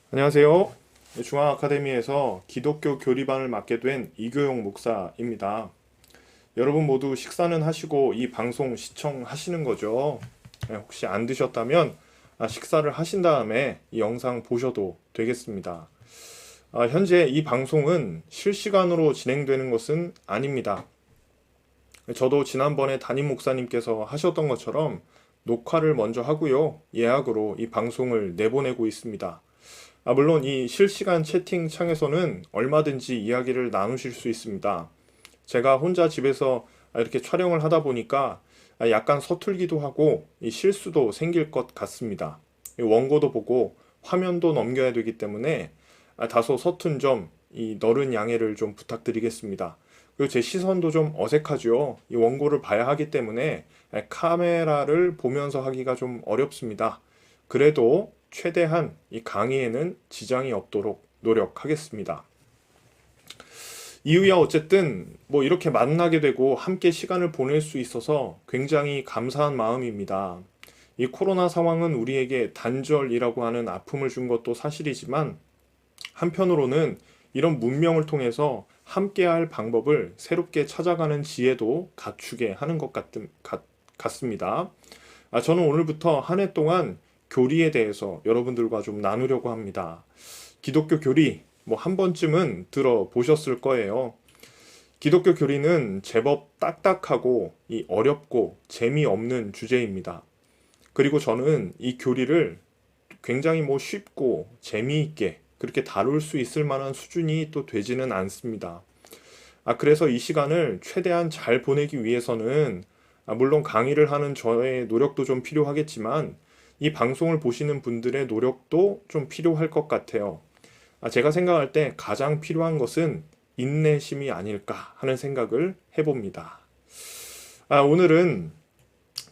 안녕하세요. 중앙아카데미에서 기독교 교리반을 맡게 된 이교용 목사입니다. 여러분 모두 식사는 하시고 이 방송 시청하시는 거죠? 혹시 안 드셨다면 식사를 하신 다음에 이 영상 보셔도 되겠습니다. 현재 이 방송은 실시간으로 진행되는 것은 아닙니다. 저도 지난번에 담임 목사님께서 하셨던 것처럼 녹화를 먼저 하고요. 예약으로 이 방송을 내보내고 있습니다. 물론 이 실시간 채팅창에서는 얼마든지 이야기를 나누실 수 있습니다. 제가 혼자 집에서 이렇게 촬영을 하다 보니까 약간 서툴기도 하고 이 실수도 생길 것 같습니다. 이 원고도 보고 화면도 넘겨야 되기 때문에 다소 서툰 점, 이 너른 양해를 좀 부탁드리겠습니다. 그리고 제 시선도 좀 어색하죠. 이 원고를 봐야 하기 때문에 카메라를 보면서 하기가 좀 어렵습니다. 그래도 최대한 이 강의에는 지장이 없도록 노력하겠습니다. 이유야 어쨌든 뭐 이렇게 만나게 되고 함께 시간을 보낼 수 있어서 굉장히 감사한 마음입니다. 이 코로나 상황은 우리에게 단절이라고 하는 아픔을 준 것도 사실이지만 한편으로는 이런 문명을 통해서 함께할 방법을 새롭게 찾아가는 지혜도 갖추게 하는 것 같습니다. 저는 오늘부터 한 해 동안 교리에 대해서 여러분들과 좀 나누려고 합니다. 기독교 교리, 뭐 한 번쯤은 들어보셨을 거예요. 기독교 교리는 제법 딱딱하고 이 어렵고 재미없는 주제입니다. 그리고 저는 이 교리를 굉장히 뭐 쉽고 재미있게 그렇게 다룰 수 있을 만한 수준이 또 되지는 않습니다. 그래서 이 시간을 최대한 잘 보내기 위해서는 물론 강의를 하는 저의 노력도 좀 필요하겠지만 이 방송을 보시는 분들의 노력도 좀 필요할 것 같아요. 제가 생각할 때 가장 필요한 것은 인내심이 아닐까 하는 생각을 해봅니다. 오늘은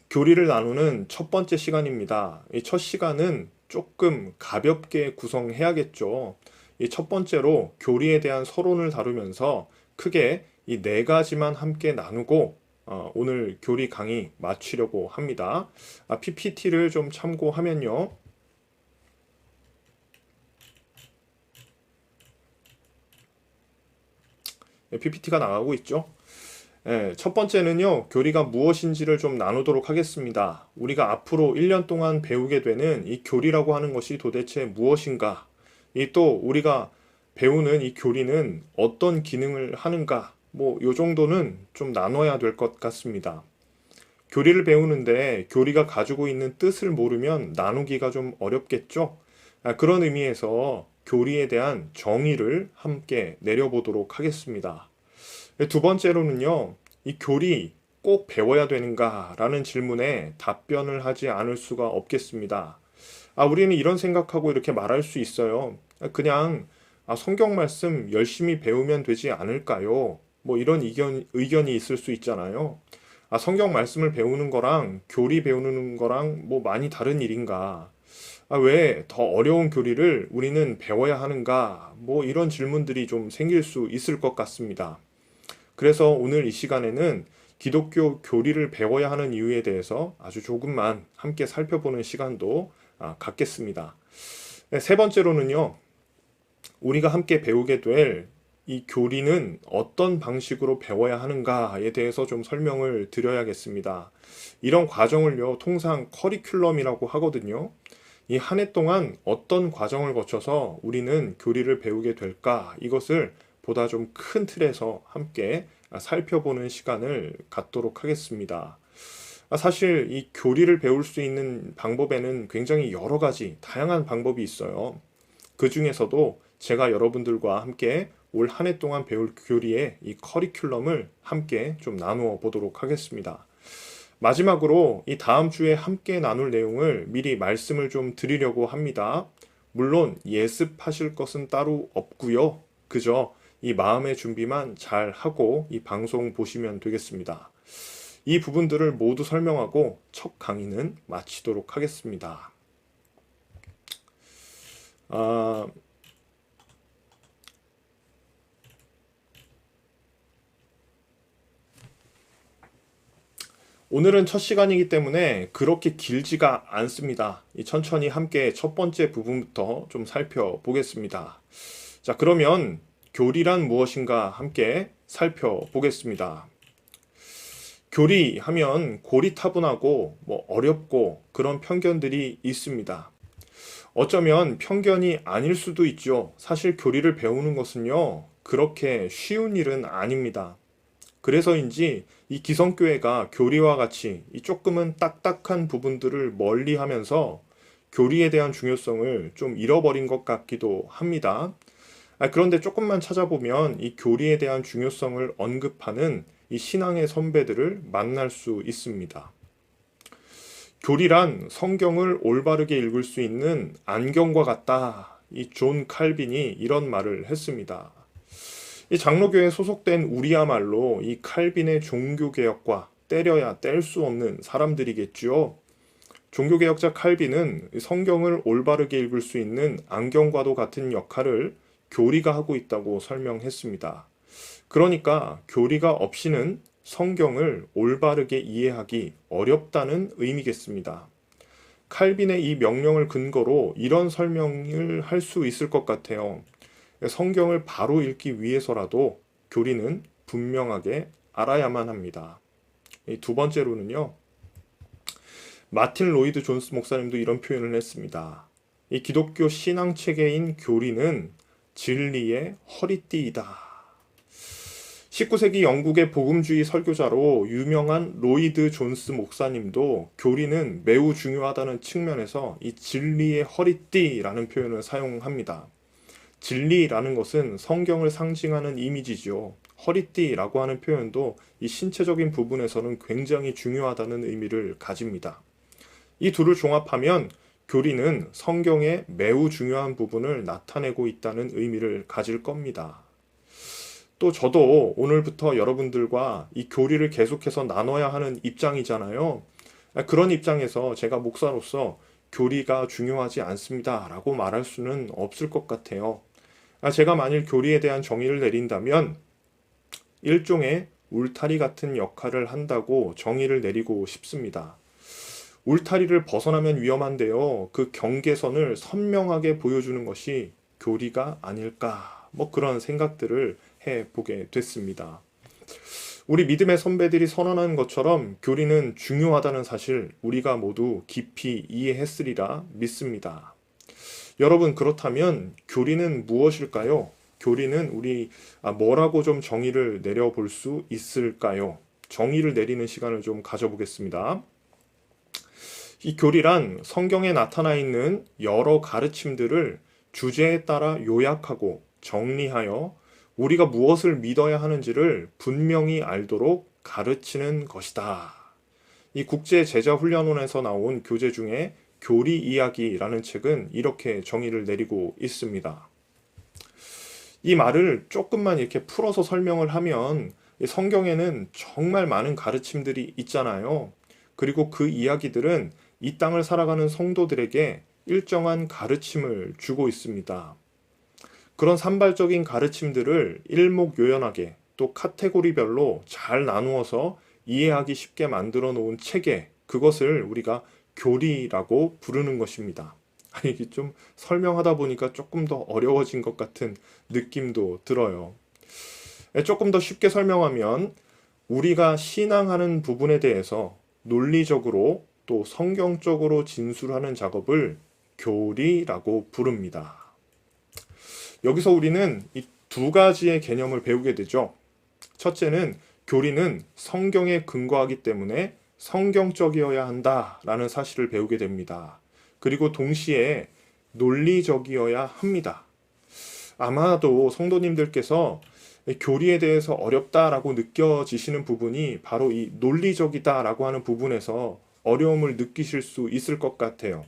교리를 나누는 첫 번째 시간입니다. 이 첫 시간은 조금 가볍게 구성해야겠죠. 이 첫 번째로 교리에 대한 서론을 다루면서 크게 이 네 가지만 함께 나누고 오늘 교리 강의 마치려고 합니다. PPT를 좀 참고하면요. PPT가 나가고 있죠. 첫 번째는요, 교리가 무엇인지를 좀 나누도록 하겠습니다. 우리가 앞으로 1년 동안 배우게 되는 이 교리라고 하는 것이 도대체 무엇인가? 이 또 우리가 배우는 이 교리는 어떤 기능을 하는가? 뭐, 요 정도는 좀 나눠야 될 것 같습니다. 교리를 배우는데 교리가 가지고 있는 뜻을 모르면 나누기가 좀 어렵겠죠? 그런 의미에서 교리에 대한 정의를 함께 내려보도록 하겠습니다. 두 번째로는요, 이 교리 꼭 배워야 되는가라는 질문에 답변을 하지 않을 수가 없겠습니다. 우리는 이런 생각하고 이렇게 말할 수 있어요. 그냥 성경 말씀 열심히 배우면 되지 않을까요? 뭐 이런 의견이 있을 수 있잖아요. 성경 말씀을 배우는 거랑 교리 배우는 거랑 뭐 많이 다른 일인가? 왜 더 어려운 교리를 우리는 배워야 하는가? 뭐 이런 질문들이 좀 생길 수 있을 것 같습니다. 그래서 오늘 이 시간에는 기독교 교리를 배워야 하는 이유에 대해서 아주 조금만 함께 살펴보는 시간도 갖겠습니다. 세 번째로는요, 우리가 함께 배우게 될 이 교리는 어떤 방식으로 배워야 하는가에 대해서 좀 설명을 드려야겠습니다. 이런 과정을요, 통상 커리큘럼이라고 하거든요. 이 한 해 동안 어떤 과정을 거쳐서 우리는 교리를 배우게 될까? 이것을 보다 좀 큰 틀에서 함께 살펴보는 시간을 갖도록 하겠습니다. 사실 이 교리를 배울 수 있는 방법에는 굉장히 여러 가지 다양한 방법이 있어요. 그 중에서도 제가 여러분들과 함께 올 한 해 동안 배울 교리의 이 커리큘럼을 함께 좀 나누어 보도록 하겠습니다. 마지막으로 이 다음 주에 함께 나눌 내용을 미리 말씀을 좀 드리려고 합니다. 물론 예습하실 것은 따로 없고요. 그저 이 마음의 준비만 잘 하고 이 방송 보시면 되겠습니다. 이 부분들을 모두 설명하고 첫 강의는 마치도록 하겠습니다. 아, 오늘은 첫 시간이기 때문에 그렇게 길지가 않습니다. 천천히 함께 첫 번째 부분부터 좀 살펴보겠습니다. 자, 그러면 교리란 무엇인가 함께 살펴보겠습니다. 교리 하면 고리타분하고 어렵고 그런 편견들이 있습니다. 어쩌면 편견이 아닐 수도 있죠. 사실 교리를 배우는 것은요, 그렇게 쉬운 일은 아닙니다. 그래서인지 이 기성교회가 교리와 같이 이 조금은 딱딱한 부분들을 멀리 하면서 교리에 대한 중요성을 좀 잃어버린 것 같기도 합니다. 그런데 조금만 찾아보면 이 교리에 대한 중요성을 언급하는 이 신앙의 선배들을 만날 수 있습니다. 교리란 성경을 올바르게 읽을 수 있는 안경과 같다. 이 존 칼빈이 이런 말을 했습니다. 이 장로교에 소속된 우리야말로 이 칼빈의 종교개혁과 때려야 뗄 수 없는 사람들이겠죠. 종교개혁자 칼빈은 성경을 올바르게 읽을 수 있는 안경과도 같은 역할을 교리가 하고 있다고 설명했습니다. 그러니까 교리가 없이는 성경을 올바르게 이해하기 어렵다는 의미겠습니다. 칼빈의 이 명령을 근거로 이런 설명을 할 수 있을 것 같아요. 성경을 바로 읽기 위해서라도 교리는 분명하게 알아야만 합니다. 두 번째로는요, 마틴 로이드 존스 목사님도 이런 표현을 했습니다. 이 기독교 신앙 체계인 교리는 진리의 허리띠이다. 19세기 영국의 복음주의 설교자로 유명한 로이드 존스 목사님도 교리는 매우 중요하다는 측면에서 이 진리의 허리띠라는 표현을 사용합니다. 진리라는 것은 성경을 상징하는 이미지죠. 허리띠라고 하는 표현도 이 신체적인 부분에서는 굉장히 중요하다는 의미를 가집니다. 이 둘을 종합하면 교리는 성경의 매우 중요한 부분을 나타내고 있다는 의미를 가질 겁니다. 또 저도 오늘부터 여러분들과 이 교리를 계속해서 나눠야 하는 입장이잖아요. 그런 입장에서 제가 목사로서 교리가 중요하지 않습니다 라고 말할 수는 없을 것 같아요. 제가 만일 교리에 대한 정의를 내린다면 일종의 울타리 같은 역할을 한다고 정의를 내리고 싶습니다. 울타리를 벗어나면 위험한데요. 그 경계선을 선명하게 보여주는 것이 교리가 아닐까, 그런 생각들을 해보게 됐습니다. 우리 믿음의 선배들이 선언한 것처럼 교리는 중요하다는 사실 우리가 모두 깊이 이해했으리라 믿습니다. 여러분, 그렇다면 교리는 무엇일까요? 교리는 우리 뭐라고 좀 정의를 내려볼 수 있을까요? 정의를 내리는 시간을 좀 가져보겠습니다. 이 교리란 성경에 나타나 있는 여러 가르침들을 주제에 따라 요약하고 정리하여 우리가 무엇을 믿어야 하는지를 분명히 알도록 가르치는 것이다. 이 국제제자훈련원에서 나온 교재 중에 교리 이야기라는 책은 이렇게 정의를 내리고 있습니다. 이 말을 조금만 이렇게 풀어서 설명을 하면 성경에는 정말 많은 가르침들이 있잖아요. 그리고 그 이야기들은 이 땅을 살아가는 성도들에게 일정한 가르침을 주고 있습니다. 그런 산발적인 가르침들을 일목요연하게 또 카테고리별로 잘 나누어서 이해하기 쉽게 만들어 놓은 체계, 그것을 우리가 교리라고 부르는 것입니다. 이게 좀 설명하다 보니까 조금 더 어려워진 것 같은 느낌도 들어요. 조금 더 쉽게 설명하면 우리가 신앙하는 부분에 대해서 논리적으로 또 성경적으로 진술하는 작업을 교리라고 부릅니다. 여기서 우리는 이 두 가지의 개념을 배우게 되죠. 첫째는 교리는 성경에 근거하기 때문에 성경적이어야 한다라는 사실을 배우게 됩니다. 그리고 동시에 논리적이어야 합니다. 아마도 성도님들께서 교리에 대해서 어렵다라고 느껴지시는 부분이 바로 이 논리적이다라고 하는 부분에서 어려움을 느끼실 수 있을 것 같아요.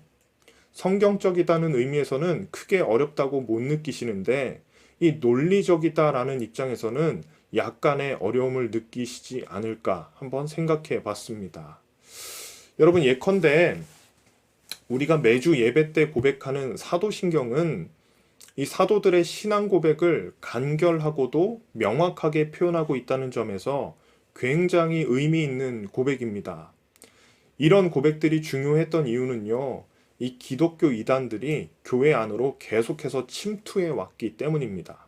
성경적이다는 의미에서는 크게 어렵다고 못 느끼시는데 이 논리적이다라는 입장에서는 약간의 어려움을 느끼시지 않을까 한번 생각해 봤습니다. 여러분, 예컨대 우리가 매주 예배 때 고백하는 사도신경은 이 사도들의 신앙 고백을 간결하고도 명확하게 표현하고 있다는 점에서 굉장히 의미 있는 고백입니다. 이런 고백들이 중요했던 이유는요, 이 기독교 이단들이 교회 안으로 계속해서 침투해 왔기 때문입니다.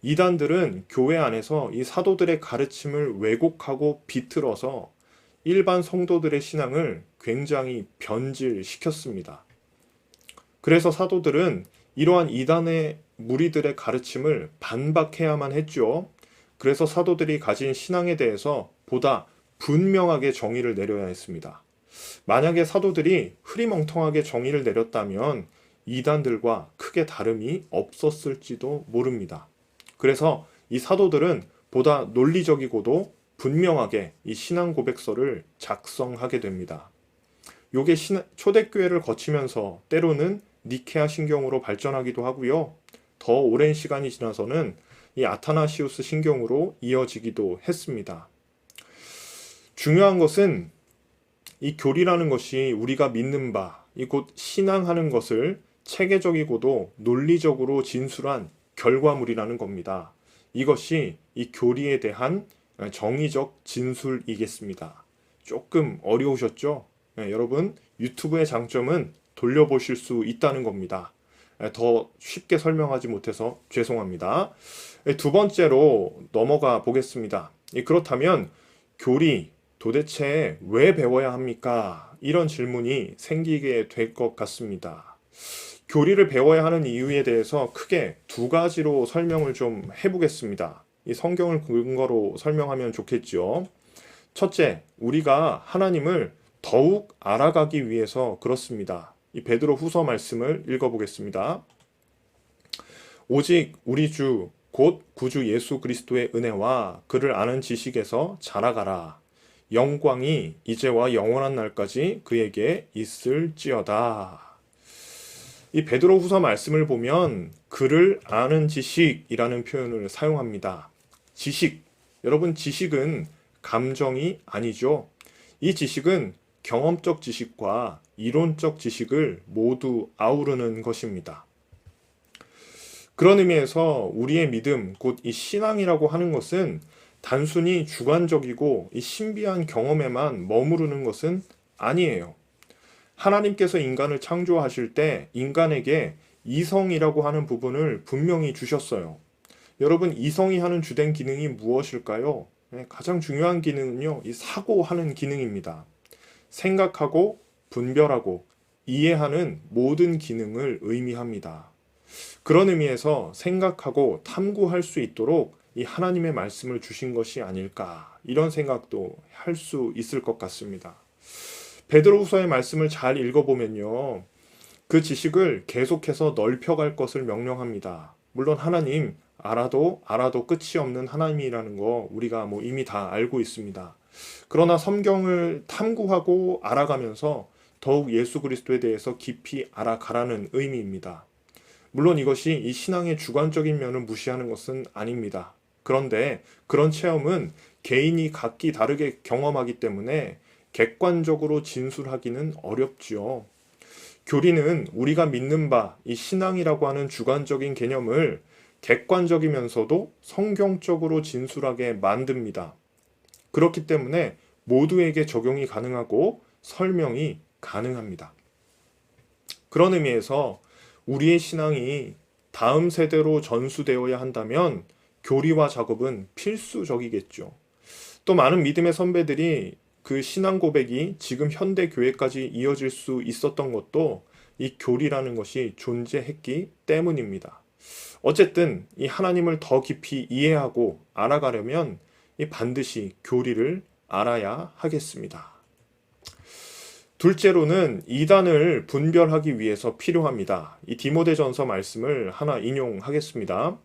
이단들은 교회 안에서 이 사도들의 가르침을 왜곡하고 비틀어서 일반 성도들의 신앙을 굉장히 변질시켰습니다. 그래서 사도들은 이러한 이단의 무리들의 가르침을 반박해야만 했죠. 그래서 사도들이 가진 신앙에 대해서 보다 분명하게 정의를 내려야 했습니다. 만약에 사도들이 흐리멍텅하게 정의를 내렸다면 이단들과 크게 다름이 없었을지도 모릅니다. 그래서 이 사도들은 보다 논리적이고도 분명하게 이 신앙 고백서를 작성하게 됩니다. 요게 초대교회를 거치면서 때로는 니케아 신경으로 발전하기도 하고요. 더 오랜 시간이 지나서는 이 아타나시우스 신경으로 이어지기도 했습니다. 중요한 것은 이 교리라는 것이 우리가 믿는 바, 이 곧 신앙하는 것을 체계적이고도 논리적으로 진술한 결과물이라는 겁니다. 이것이 이 교리에 대한 정의적 진술이겠습니다. 조금 어려우셨죠? 네, 여러분, 유튜브의 장점은 돌려보실 수 있다는 겁니다. 더 쉽게 설명하지 못해서 죄송합니다. 두 번째로 넘어가 보겠습니다. 그렇다면 교리 도대체 왜 배워야 합니까? 이런 질문이 생기게 될 것 같습니다. 교리를 배워야 하는 이유에 대해서 크게 두 가지로 설명을 좀 해보겠습니다. 이 성경을 근거로 설명하면 좋겠죠. 첫째, 우리가 하나님을 더욱 알아가기 위해서 그렇습니다. 이 베드로 후서 말씀을 읽어보겠습니다. 오직 우리 주 곧 구주 예수 그리스도의 은혜와 그를 아는 지식에서 자라가라. 영광이 이제와 영원한 날까지 그에게 있을지어다. 이 베드로 후서 말씀을 보면 그를 아는 지식이라는 표현을 사용합니다. 지식, 여러분 지식은 감정이 아니죠. 이 지식은 경험적 지식과 이론적 지식을 모두 아우르는 것입니다. 그런 의미에서 우리의 믿음, 곧 이 신앙이라고 하는 것은 단순히 주관적이고 이 신비한 경험에만 머무르는 것은 아니에요. 하나님께서 인간을 창조하실 때 인간에게 이성이라고 하는 부분을 분명히 주셨어요. 여러분, 이성이 하는 주된 기능이 무엇일까요? 가장 중요한 기능은요, 이 사고하는 기능입니다. 생각하고 분별하고 이해하는 모든 기능을 의미합니다. 그런 의미에서 생각하고 탐구할 수 있도록 이 하나님의 말씀을 주신 것이 아닐까, 이런 생각도 할 수 있을 것 같습니다. 베드로후서의 말씀을 잘 읽어보면요, 그 지식을 계속해서 넓혀갈 것을 명령합니다. 물론 하나님 알아도 끝이 없는 하나님이라는 거 우리가 이미 다 알고 있습니다. 그러나 성경을 탐구하고 알아가면서 더욱 예수 그리스도에 대해서 깊이 알아가라는 의미입니다. 물론 이것이 이 신앙의 주관적인 면을 무시하는 것은 아닙니다. 그런데 그런 체험은 개인이 각기 다르게 경험하기 때문에 객관적으로 진술하기는 어렵지요. 교리는 우리가 믿는 바, 이 신앙이라고 하는 주관적인 개념을 객관적이면서도 성경적으로 진술하게 만듭니다. 그렇기 때문에 모두에게 적용이 가능하고 설명이 가능합니다. 그런 의미에서 우리의 신앙이 다음 세대로 전수되어야 한다면 교리와 작업은 필수적이겠죠. 또 많은 믿음의 선배들이 그 신앙 고백이 지금 현대 교회까지 이어질 수 있었던 것도 이 교리라는 것이 존재했기 때문입니다. 어쨌든 이 하나님을 더 깊이 이해하고 알아가려면 반드시 교리를 알아야 하겠습니다. 둘째로는 이단을 분별하기 위해서 필요합니다. 이 디모데전서 말씀을 하나 인용하겠습니다.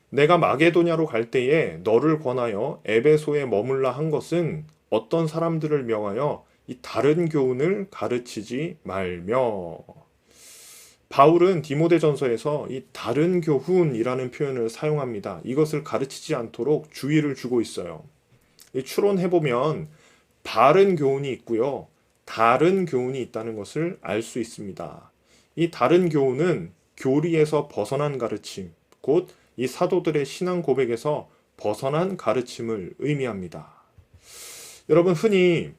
내가 마게도냐로 갈 때에 너를 권하여 에베소에 머물라 한 것은 어떤 사람들을 명하여 이 다른 교훈을 가르치지 말며. 바울은 디모데전서에서 이 다른 교훈이라는 표현을 사용합니다. 이것을 가르치지 않도록 주의를 주고 있어요. 추론해보면 바른 교훈이 있고요, 다른 교훈이 있다는 것을 알 수 있습니다. 이 다른 교훈은 교리에서 벗어난 가르침, 곧 이 사도들의 신앙 고백에서 벗어난 가르침을 의미합니다. 여러분 흔히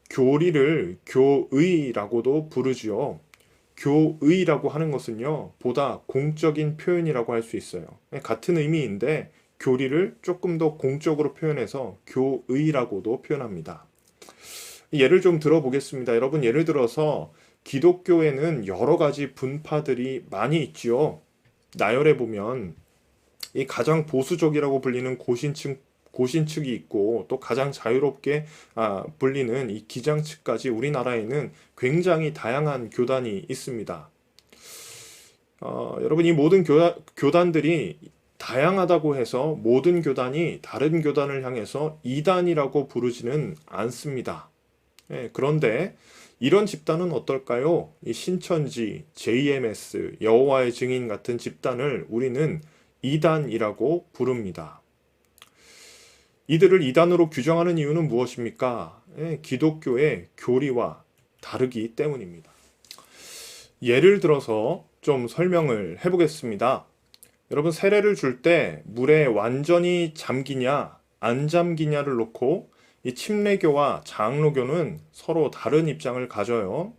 교리를 교의라고도 부르지요. 교의라고 하는 것은요, 보다 공적인 표현이라고 할 수 있어요. 같은 의미인데 교리를 조금 더 공적으로 표현해서 교의라고도 표현합니다. 예를 좀 들어보겠습니다. 여러분 예를 들어서 기독교에는 여러 가지 분파들이 많이 있지요. 나열해 보면 이 가장 보수적이라고 불리는 고신측이 있고 또 가장 자유롭게 불리는 이 기장측까지 우리나라에는 굉장히 다양한 교단이 있습니다. 여러분 이 모든 교단들이 다양하다고 해서 모든 교단이 다른 교단을 향해서 이단이라고 부르지는 않습니다. 그런데 이런 집단은 어떨까요? 이 신천지, JMS, 여호와의 증인 같은 집단을 우리는 이단이라고 부릅니다. 이들을 이단으로 규정하는 이유는 무엇입니까? 기독교의 교리와 다르기 때문입니다. 예를 들어서 좀 설명을 해보겠습니다. 여러분 세례를 줄 때 물에 완전히 잠기냐 안 잠기냐를 놓고 이 침례교와 장로교는 서로 다른 입장을 가져요.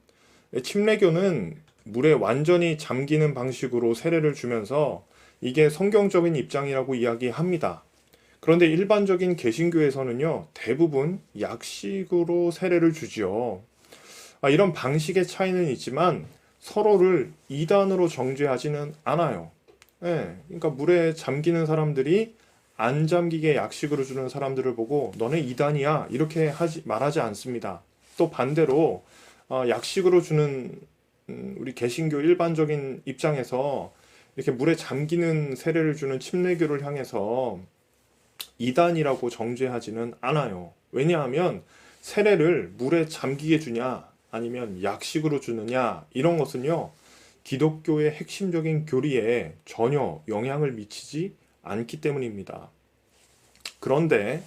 침례교는 물에 완전히 잠기는 방식으로 세례를 주면서 이게 성경적인 입장이라고 이야기합니다. 그런데 일반적인 개신교에서는요, 대부분 약식으로 세례를 주지요. 이런 방식의 차이는 있지만 서로를 이단으로 정죄하지는 않아요. 그러니까 물에 잠기는 사람들이 안 잠기게 약식으로 주는 사람들을 보고 너네 이단이야 이렇게 말하지 않습니다. 또 반대로 약식으로 주는 우리 개신교 일반적인 입장에서 이렇게 물에 잠기는 세례를 주는 침례교를 향해서 이단이라고 정죄하지는 않아요. 왜냐하면 세례를 물에 잠기게 주냐 아니면 약식으로 주느냐 이런 것은요 기독교의 핵심적인 교리에 전혀 영향을 미치지 않기 때문입니다. 그런데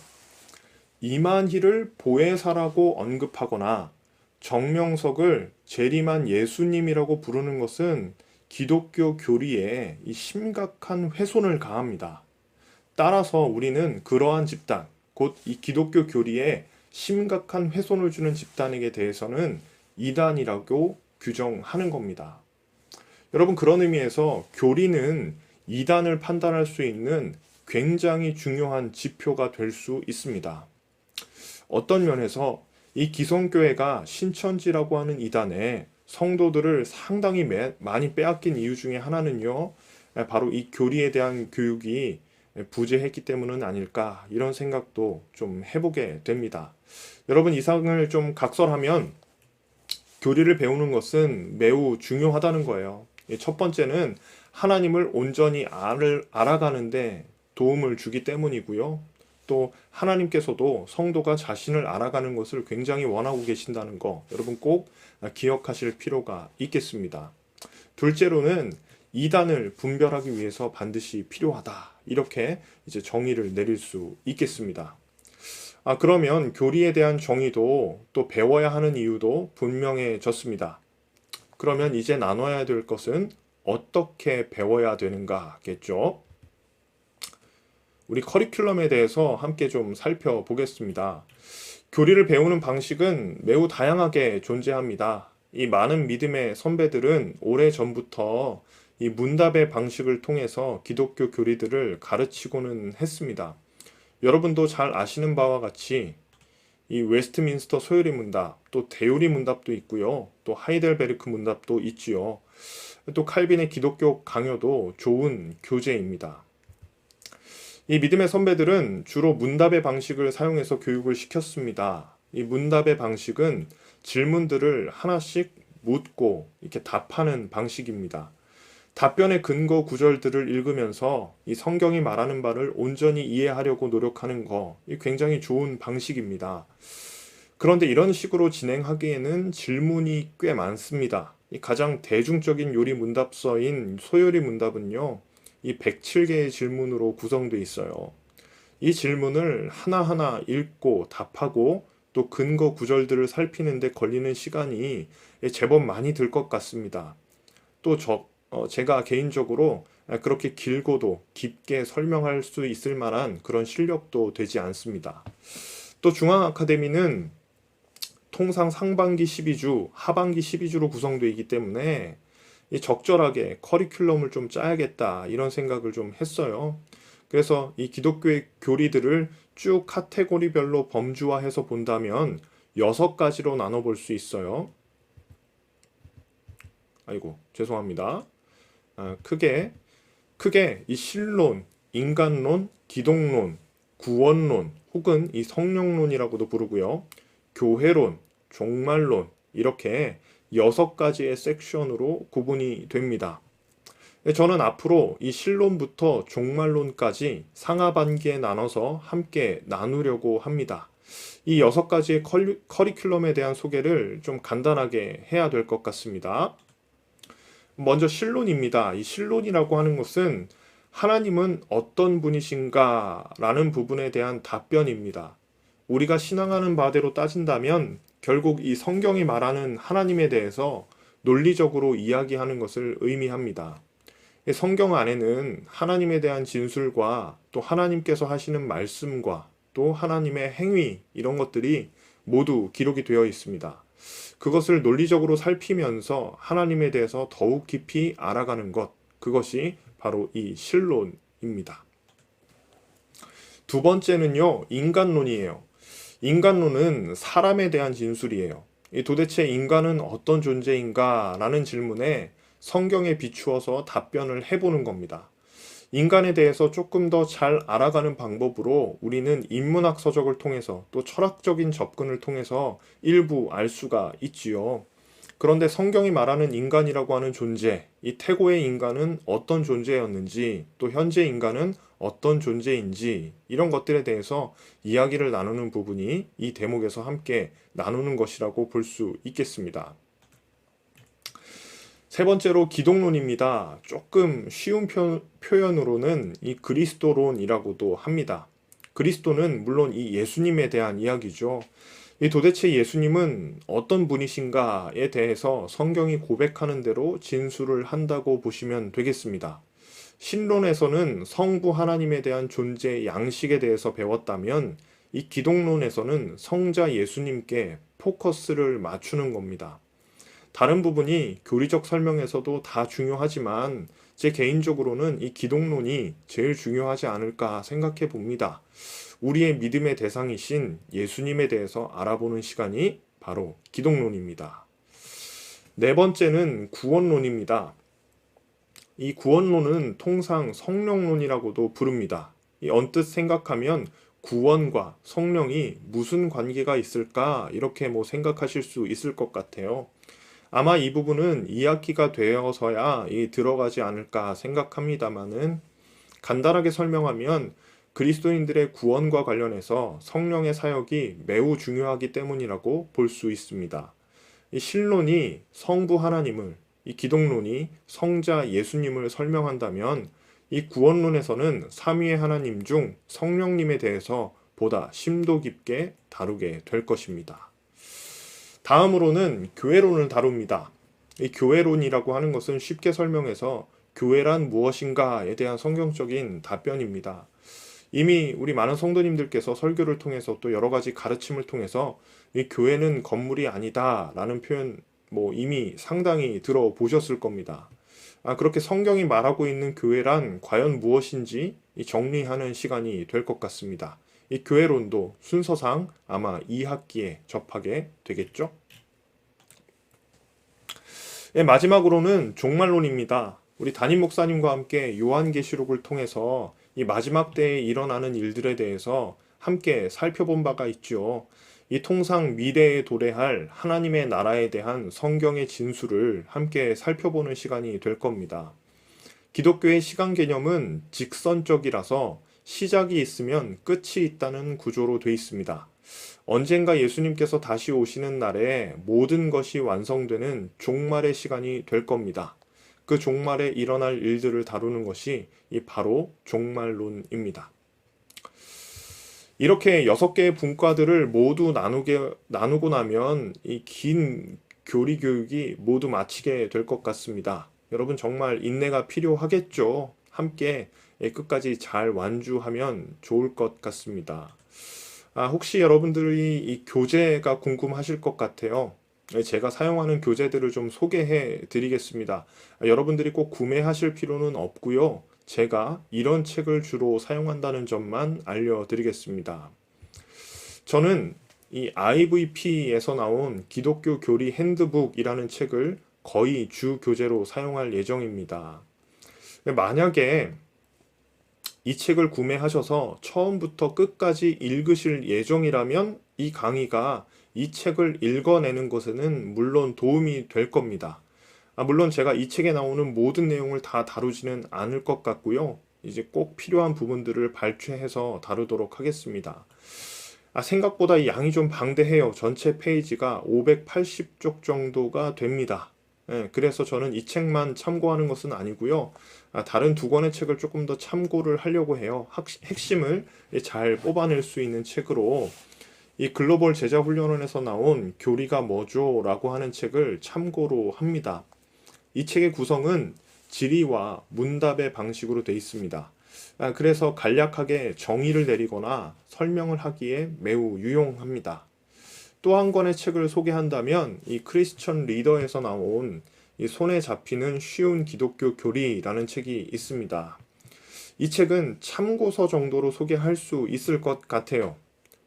이만희를 보혜사라고 언급하거나 정명석을 재림한 예수님이라고 부르는 것은 기독교 교리에 이 심각한 훼손을 가합니다. 따라서 우리는 그러한 집단, 곧 이 기독교 교리에 심각한 훼손을 주는 집단에게 대해서는 이단이라고 규정하는 겁니다. 여러분 그런 의미에서 교리는 이단을 판단할 수 있는 굉장히 중요한 지표가 될 수 있습니다. 어떤 면에서 이 기성교회가 신천지라고 하는 이단에 성도들을 상당히 많이 빼앗긴 이유 중에 하나는요, 바로 이 교리에 대한 교육이 부재했기 때문은 아닐까 이런 생각도 좀 해보게 됩니다. 여러분 이상을 좀 각설하면 교리를 배우는 것은 매우 중요하다는 거예요. 첫 번째는 하나님을 온전히 알아가는데 도움을 주기 때문이고요. 또 하나님께서도 성도가 자신을 알아가는 것을 굉장히 원하고 계신다는 거 여러분 꼭 기억하실 필요가 있겠습니다. 둘째로는 이단을 분별하기 위해서 반드시 필요하다. 이렇게 이제 정의를 내릴 수 있겠습니다. 그러면 교리에 대한 정의도 또 배워야 하는 이유도 분명해졌습니다. 그러면 이제 나눠야 될 것은 어떻게 배워야 되는가겠죠? 우리 커리큘럼에 대해서 함께 좀 살펴보겠습니다. 교리를 배우는 방식은 매우 다양하게 존재합니다. 이 많은 믿음의 선배들은 오래전부터 이 문답의 방식을 통해서 기독교 교리들을 가르치고는 했습니다. 여러분도 잘 아시는 바와 같이 이 웨스트민스터 소요리 문답, 또 데요리 문답도 있고요. 또 하이델베르크 문답도 있지요. 또 칼빈의 기독교 강요도 좋은 교재입니다. 이 믿음의 선배들은 주로 문답의 방식을 사용해서 교육을 시켰습니다. 이 문답의 방식은 질문들을 하나씩 묻고 이렇게 답하는 방식입니다. 답변의 근거 구절들을 읽으면서 이 성경이 말하는 바를 온전히 이해하려고 노력하는 거, 이 굉장히 좋은 방식입니다. 그런데 이런 식으로 진행하기에는 질문이 꽤 많습니다. 이 가장 대중적인 요리 문답서인 소요리 문답은요, 이 107개의 질문으로 구성되어 있어요. 이 질문을 하나하나 읽고 답하고 또 근거 구절들을 살피는데 걸리는 시간이 제법 많이 들 것 같습니다. 또 제가 개인적으로 그렇게 길고도 깊게 설명할 수 있을 만한 그런 실력도 되지 않습니다. 또 중앙아카데미는 통상 상반기 12주, 하반기 12주로 구성되어 있기 때문에 이 적절하게 커리큘럼을 좀 짜야겠다 이런 생각을 좀 했어요. 그래서 이 기독교의 교리들을 쭉 카테고리별로 범주화해서 본다면 6가지로 나눠볼 수 있어요. 아이고, 죄송합니다. 크게 이 신론, 인간론, 기독론, 구원론, 혹은 이 성령론이라고도 부르고요. 교회론, 종말론, 이렇게 6가지의 섹션으로 구분이 됩니다. 저는 앞으로 이 신론부터 종말론까지 상하반기에 나눠서 함께 나누려고 합니다. 이 6가지의 커리큘럼에 대한 소개를 좀 간단하게 해야 될 것 같습니다. 먼저 신론입니다. 이 신론이라고 하는 것은 하나님은 어떤 분이신가 라는 부분에 대한 답변입니다. 우리가 신앙하는 바대로 따진다면 결국 이 성경이 말하는 하나님에 대해서 논리적으로 이야기하는 것을 의미합니다. 성경 안에는 하나님에 대한 진술과 또 하나님께서 하시는 말씀과 또 하나님의 행위 이런 것들이 모두 기록이 되어 있습니다. 그것을 논리적으로 살피면서 하나님에 대해서 더욱 깊이 알아가는 것, 그것이 바로 이 신론입니다. 두 번째는요, 인간론이에요. 인간론은 사람에 대한 진술이에요. 도대체 인간은 어떤 존재인가? 라는 질문에 성경에 비추어서 답변을 해보는 겁니다. 인간에 대해서 조금 더 잘 알아가는 방법으로 우리는 인문학 서적을 통해서 또 철학적인 접근을 통해서 일부 알 수가 있지요. 그런데 성경이 말하는 인간이라고 하는 존재, 이 태고의 인간은 어떤 존재였는지, 또 현재 인간은 어떤 존재인지, 이런 것들에 대해서 이야기를 나누는 부분이 이 대목에서 함께 나누는 것이라고 볼 수 있겠습니다. 세 번째로 기독론입니다. 조금 쉬운 표현으로는 이 그리스도론이라고도 합니다. 그리스도는 물론 이 예수님에 대한 이야기죠. 이 도대체 예수님은 어떤 분이신가에 대해서 성경이 고백하는 대로 진술을 한다고 보시면 되겠습니다. 신론에서는 성부 하나님에 대한 존재 양식에 대해서 배웠다면 이 기독론에서는 성자 예수님께 포커스를 맞추는 겁니다. 다른 부분이 교리적 설명에서도 다 중요하지만 제 개인적으로는 이 기독론이 제일 중요하지 않을까 생각해 봅니다. 우리의 믿음의 대상이신 예수님에 대해서 알아보는 시간이 바로 기독론입니다. 네 번째는 구원론입니다. 이 구원론은 통상 성령론이라고도 부릅니다. 이 언뜻 생각하면 구원과 성령이 무슨 관계가 있을까 이렇게 생각하실 수 있을 것 같아요. 아마 이 부분은 2학기가 되어서야 들어가지 않을까 생각합니다만은 간단하게 설명하면 그리스도인들의 구원과 관련해서 성령의 사역이 매우 중요하기 때문이라고 볼 수 있습니다. 이 신론이 성부 하나님을, 이 기독론이 성자 예수님을 설명한다면 이 구원론에서는 삼위의 하나님 중 성령님에 대해서 보다 심도 깊게 다루게 될 것입니다. 다음으로는 교회론을 다룹니다. 이 교회론이라고 하는 것은 쉽게 설명해서 교회란 무엇인가에 대한 성경적인 답변입니다. 이미 우리 많은 성도님들께서 설교를 통해서 또 여러 가지 가르침을 통해서 이 교회는 건물이 아니다 라는 표현 이미 상당히 들어보셨을 겁니다. 그렇게 성경이 말하고 있는 교회란 과연 무엇인지 정리하는 시간이 될 것 같습니다. 이 교회론도 순서상 아마 2학기에 접하게 되겠죠? 마지막으로는 종말론입니다. 우리 담임 목사님과 함께 요한계시록을 통해서 이 마지막 때에 일어나는 일들에 대해서 함께 살펴본 바가 있죠. 이 통상 미래에 도래할 하나님의 나라에 대한 성경의 진술을 함께 살펴보는 시간이 될 겁니다. 기독교의 시간 개념은 직선적이라서 시작이 있으면 끝이 있다는 구조로 되어 있습니다. 언젠가 예수님께서 다시 오시는 날에 모든 것이 완성되는 종말의 시간이 될 겁니다. 그 종말에 일어날 일들을 다루는 것이 바로 종말론입니다. 이렇게 6개의 분과들을 모두 나누고 나면 이 긴 교리 교육이 모두 마치게 될 것 같습니다. 여러분 정말 인내가 필요하겠죠. 함께 끝까지 잘 완주하면 좋을 것 같습니다. 혹시 여러분들이 이 교재가 궁금하실 것 같아요. 제가 사용하는 교재들을 좀 소개해 드리겠습니다. 여러분들이 꼭 구매하실 필요는 없고요. 제가 이런 책을 주로 사용한다는 점만 알려드리겠습니다. 저는 이 IVP에서 나온 기독교 교리 핸드북이라는 책을 거의 주 교재로 사용할 예정입니다. 만약에 이 책을 구매하셔서 처음부터 끝까지 읽으실 예정이라면 이 강의가 이 책을 읽어내는 것에는 물론 도움이 될 겁니다. 물론 제가 이 책에 나오는 모든 내용을 다 다루지는 않을 것 같고요. 이제 꼭 필요한 부분들을 발췌해서 다루도록 하겠습니다. 생각보다 이 양이 좀 방대해요. 전체 페이지가 580쪽 정도가 됩니다. 그래서 저는 이 책만 참고하는 것은 아니고요. 다른 두 권의 책을 조금 더 참고를 하려고 해요. 핵심을 잘 뽑아낼 수 있는 책으로 이 글로벌 제자훈련원에서 나온 교리가 뭐죠? 라고 하는 책을 참고로 합니다. 이 책의 구성은 질의와 문답의 방식으로 되어 있습니다. 그래서 간략하게 정의를 내리거나 설명을 하기에 매우 유용합니다. 또 한 권의 책을 소개한다면 이 크리스천 리더에서 나온 이 손에 잡히는 쉬운 기독교 교리라는 책이 있습니다. 이 책은 참고서 정도로 소개할 수 있을 것 같아요.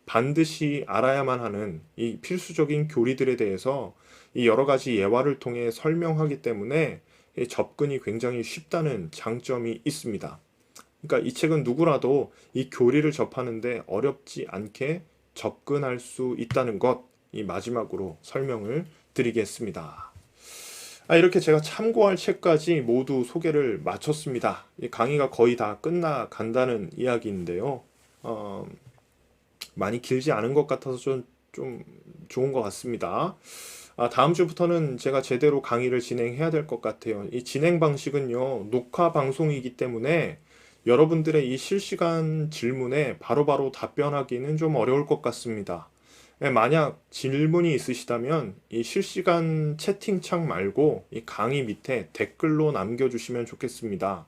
반드시 알아야만 하는 이 필수적인 교리들에 대해서 이 여러 가지 예화를 통해 설명하기 때문에 접근이 굉장히 쉽다는 장점이 있습니다. 그러니까 이 책은 누구라도 이 교리를 접하는데 어렵지 않게 접근할 수 있다는 것, 이 마지막으로 설명을 드리겠습니다. 이렇게 제가 참고할 책까지 모두 소개를 마쳤습니다. 이 강의가 거의 다 끝나간다는 이야기인데요. 많이 길지 않은 것 같아서 좀 좋은 것 같습니다. 다음 주부터는 제가 제대로 강의를 진행해야 될 것 같아요. 이 진행 방식은요, 녹화 방송이기 때문에 여러분들의 이 실시간 질문에 바로바로 답변하기는 좀 어려울 것 같습니다. 만약 질문이 있으시다면 이 실시간 채팅창 말고 이 강의 밑에 댓글로 남겨주시면 좋겠습니다.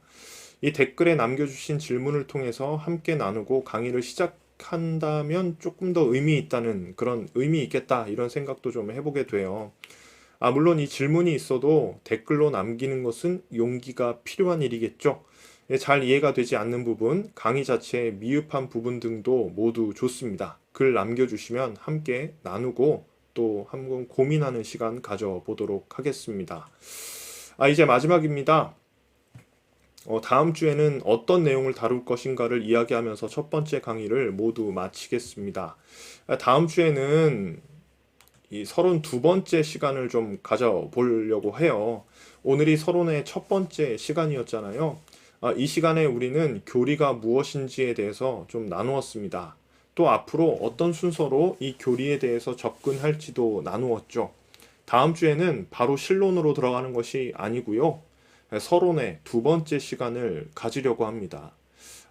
이 댓글에 남겨주신 질문을 통해서 함께 나누고 강의를 시작한다면 조금 더 의미 있다는 그런 의미 있겠다 이런 생각도 좀 해보게 돼요. 물론 이 질문이 있어도 댓글로 남기는 것은 용기가 필요한 일이겠죠. 잘 이해가 되지 않는 부분, 강의 자체의 미흡한 부분 등도 모두 좋습니다. 글 남겨주시면 함께 나누고 또 한번 고민하는 시간 가져보도록 하겠습니다. 이제 마지막입니다. 다음 주에는 어떤 내용을 다룰 것인가를 이야기하면서 첫 번째 강의를 모두 마치겠습니다. 다음 주에는 이 32번째 시간을 좀 가져보려고 해요. 오늘이 서론의 첫 번째 시간이었잖아요. 이 시간에 우리는 교리가 무엇인지에 대해서 좀 나누었습니다. 또 앞으로 어떤 순서로 이 교리에 대해서 접근할지도 나누었죠. 다음 주에는 바로 실론으로 들어가는 것이 아니고요. 서론의 두 번째 시간을 가지려고 합니다.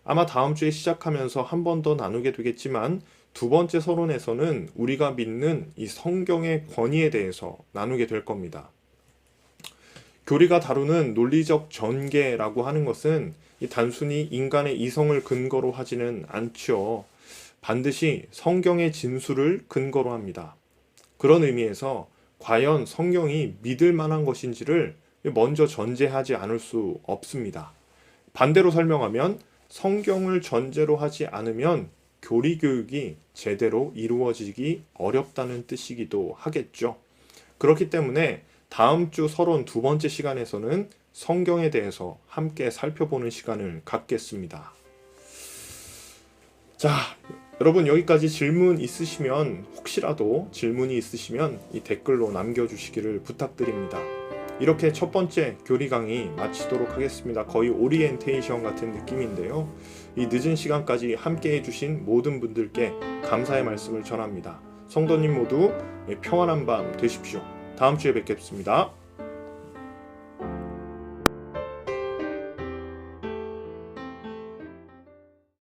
아마 다음 주에 시작하면서 한 번 더 나누게 되겠지만 두 번째 서론에서는 우리가 믿는 이 성경의 권위에 대해서 나누게 될 겁니다. 교리가 다루는 논리적 전개라고 하는 것은 단순히 인간의 이성을 근거로 하지는 않죠. 반드시 성경의 진술을 근거로 합니다. 그런 의미에서 과연 성경이 믿을 만한 것인지를 먼저 전제하지 않을 수 없습니다. 반대로 설명하면 성경을 전제로 하지 않으면 교리 교육이 제대로 이루어지기 어렵다는 뜻이기도 하겠죠. 그렇기 때문에 다음 주 서론 두 번째 시간에서는 성경에 대해서 함께 살펴보는 시간을 갖겠습니다. 자, 여러분 여기까지 질문 있으시면 혹시라도 질문이 있으시면 이 댓글로 남겨주시기를 부탁드립니다. 이렇게 첫 번째 교리 강의 마치도록 하겠습니다. 거의 오리엔테이션 같은 느낌인데요. 이 늦은 시간까지 함께 해주신 모든 분들께 감사의 말씀을 전합니다. 성도님 모두 평안한 밤 되십시오. 다음 주에 뵙겠습니다.